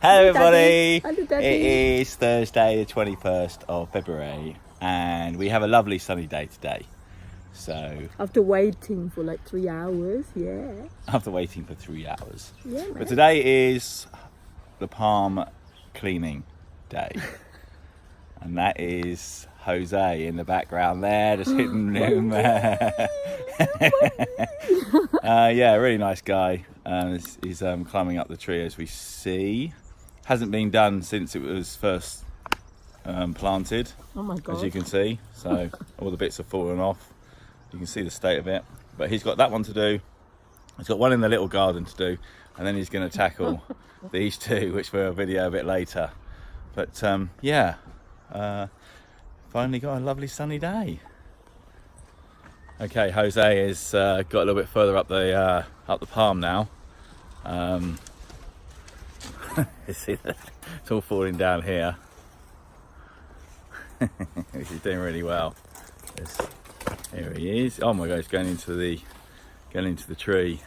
Hello everybody, Hello, Daddy. It is Thursday the 21st of February and we have a lovely sunny day today. So after waiting for like 3 hours, yeah. After waiting for 3 hours. Yeah, man. But today is the palm cleaning day. And that is Jose in the background there, just hitting him. Yeah, really nice guy. He's climbing up the tree as we see. Hasn't been done since it was first planted. Oh my God. As you can see. So all the bits have fallen off. You can see the state of it. But he's got that one to do. He's got one in the little garden to do. And then he's going to tackle these two, which we'll video a bit later. But yeah. Finally got a lovely sunny day. Okay, Jose has got a little bit further up the palm now. You see that? It's all falling down here. He's doing really well. Here he is. Oh my God, he's going into the tree.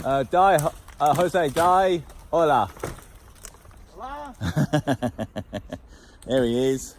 Jose, die. Hola. There he is.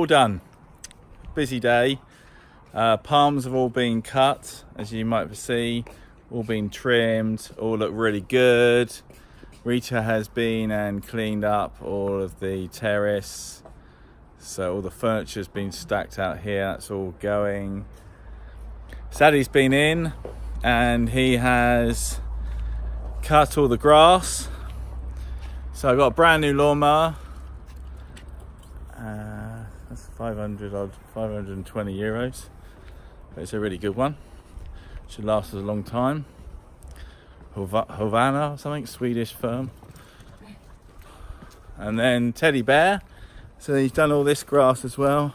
Done. Busy day. Palms have all been cut, as you might see, all been trimmed, all look really good. Rita has been and cleaned up all of the terrace. So all the furniture's been stacked out here. That's all going. Sadie's been in and he has cut all the grass. So I got a brand new lawnmower. That's 520 euros. But it's a really good one. Should last us a long time. Havana or something, Swedish firm. And then Teddy Bear. So he's done all this grass as well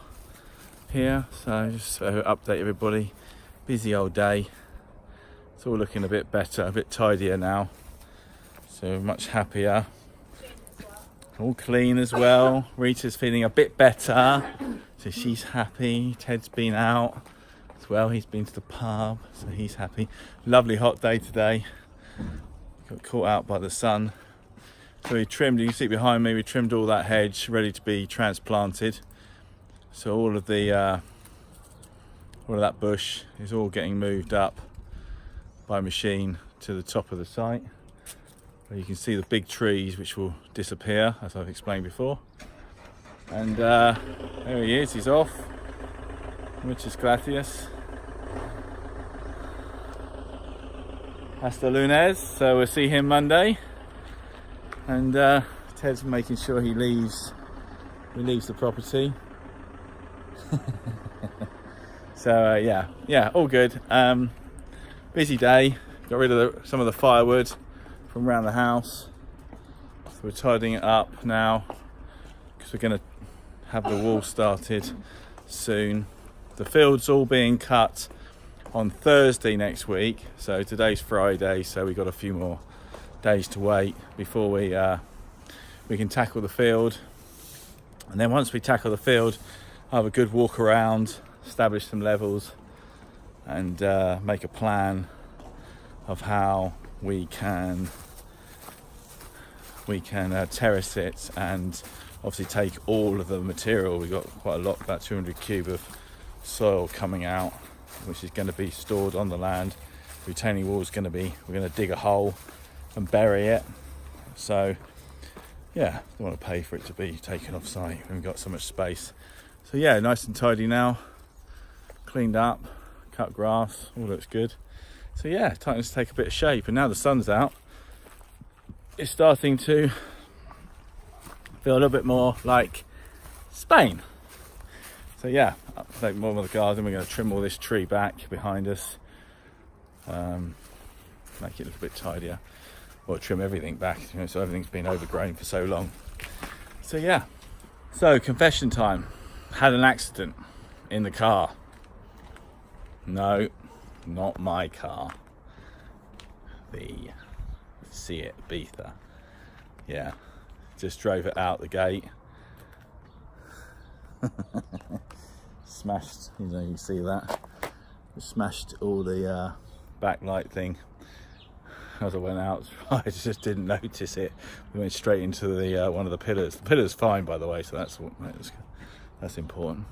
here. So just update everybody. Busy old day. It's all looking a bit better, a bit tidier now. So much happier. All clean as well. Rita's feeling a bit better, so she's happy. Ted's been out as well. He's been to the pub, so he's happy. Lovely hot day today. Got caught out by the sun. So we trimmed, you can see behind me, we trimmed all that hedge ready to be transplanted. So all of that bush is all getting moved up by machine to the top of the site. You can see the big trees which will disappear, as I've explained before. And there he is, he's off. Muchas gracias. Hasta lunes, so we'll see him Monday. And Ted's making sure he leaves the property. So yeah, all good. Busy day. Got rid of some of the firewood from around the house. So we're tidying it up now because we're going to have the wall started soon. The field's all being cut on Thursday next week. So today's Friday, so we've got a few more days to wait before we can tackle the field. And then once we tackle the field, I'll have a good walk around, establish some levels, and make a plan of how we can terrace it and obviously take all of the material. We've got quite a lot, about 200 cube of soil coming out, which is going to be stored on the land. Retaining wall is going to be, we're going to dig a hole and bury it. So yeah, don't want to pay for it to be taken off site when we've got so much space. So yeah, nice and tidy now, cleaned up, cut grass, all looks good. So yeah, time to take a bit of shape. And now the sun's out, it's starting to feel a little bit more like Spain. So yeah, update more of the garden. We're going to trim all this tree back behind us, make it a little bit tidier, or trim everything back, so everything's been overgrown for so long. So yeah, so confession time. Had an accident in the car. No, not my car. The Seat Ibiza. Yeah, just drove it out the gate. Smashed, you can see that. Smashed all the backlight thing as I went out. I just didn't notice it. We went straight into the one of the pillars. The pillar's fine, by the way, so that's important.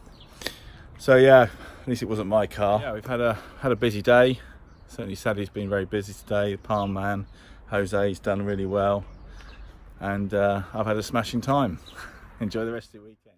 So yeah, at least it wasn't my car. Yeah, we've had a busy day. Certainly Sally's been very busy today. The palm man, Jose's done really well. And I've had a smashing time. Enjoy the rest of the weekend.